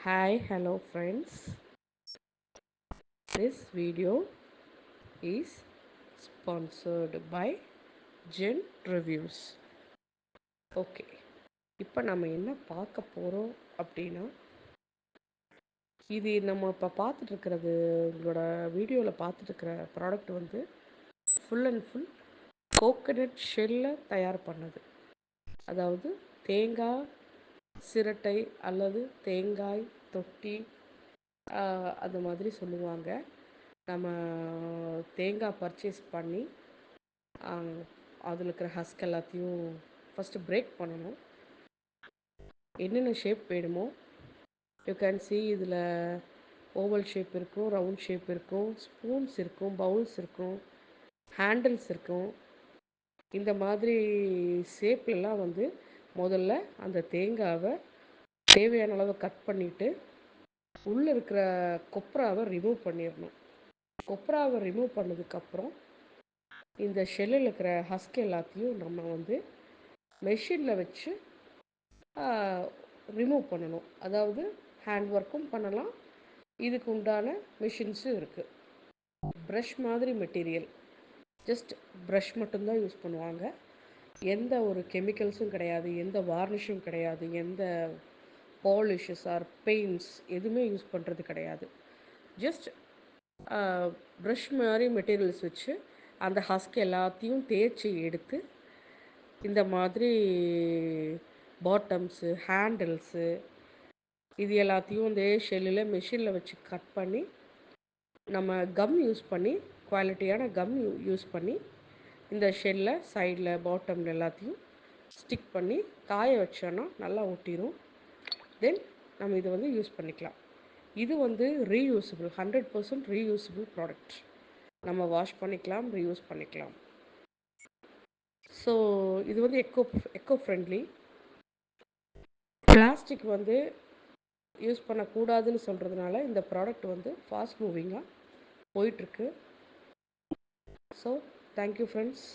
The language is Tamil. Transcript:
Hi, hello friends. This video is sponsored by Gen Reviews. Okay, இப்போ நம்ம என்ன பார்க்க போகிறோம் அப்படின்னா, இது நம்ம இப்போ பார்த்துட்ருக்கிறது, உங்களோட வீடியோவில் பார்த்துட்ருக்கிற ப்ராடக்ட் வந்து ஃபுல் அண்ட் ஃபுல் கோகனட் ஷெல்லை தயார் பண்ணது. அதாவது தேங்காய் சிரட்டை அல்லது தேங்காய் தொட்டி அது மாதிரி சொல்லுவாங்க. நம்ம தேங்காய் பர்ச்சேஸ் பண்ணி அதில் இருக்கிற ஹஸ்க் எல்லாத்தையும் ஃபஸ்ட்டு பிரேக் பண்ணணும். என்னென்ன ஷேப் வேணுமோ யூ கேன் சி, இதில் ஓவல் ஷேப் இருக்கும், ரவுண்ட் ஷேப் இருக்கும், ஸ்பூன்ஸ் இருக்கும், பவுல்ஸ் இருக்கும், ஹேண்டில்ஸ் இருக்கும். இந்த மாதிரி ஷேப்லலாம் வந்து முதல்ல அந்த தேங்காவை தேவையான அளவு கட் பண்ணிவிட்டு உள்ளே இருக்கிற கொப்ராவை ரிமூவ் பண்ணிடணும். கொப்ராவை ரிமூவ் பண்ணதுக்கப்புறம் இந்த ஷெல்லில் இருக்கிற ஹஸ்க் எல்லாத்தையும் நம்ம வந்து மெஷினில் வச்சு ரிமூவ் பண்ணணும். அதாவது ஹேண்ட் ஒர்க்கும் பண்ணலாம், இதுக்கு உண்டான மிஷின்ஸும் இருக்குது. ப்ரஷ் மாதிரி மெட்டீரியல், ஜஸ்ட் ப்ரஷ் மட்டும்தான் யூஸ் பண்ணுவாங்க. எந்த ஒரு கெமிக்கல்ஸும் கிடையாது, எந்த வார்னிஷும் கிடையாது, எந்த பாலிஷஸ் ஆர் பெயிண்ட்ஸ் எதுவுமே யூஸ் பண்ணுறது கிடையாது. ஜஸ்ட் ப்ரஷ் மாதிரி மெட்டீரியல்ஸ் வச்சு அந்த ஹஸ்க் எல்லாத்தையும் தேய்ச்சி எடுத்து இந்த மாதிரி பாட்டம்ஸு, ஹேண்டில்ஸு இது எல்லாத்தையும் இந்த ஷெல்லில் மெஷினில் வச்சு கட் பண்ணி நம்ம கம் யூஸ் பண்ணி, குவாலிட்டியான கம் யூஸ் பண்ணி இந்த ஷெல்லை சைடில் பாட்டமில் எல்லாத்தையும் ஸ்டிக் பண்ணி காய வச்சோன்னா நல்லா ஒட்டிடும். தென் நம்ம இதை வந்து யூஸ் பண்ணிக்கலாம். இது வந்து ரீயூஸபிள், 100% ரீயூஸபிள் ப்ராடக்ட். நம்ம வாஷ் பண்ணிக்கலாம், ரீயூஸ் பண்ணிக்கலாம். ஸோ இது வந்து எக்கோ ஃப்ரெண்ட்லி. பிளாஸ்டிக் வந்து யூஸ் பண்ணக்கூடாதுன்னு சொல்கிறதுனால இந்த ப்ராடக்ட் வந்து ஃபாஸ்ட் மூவிங்காக போயிட்டுருக்கு. So thank you friends.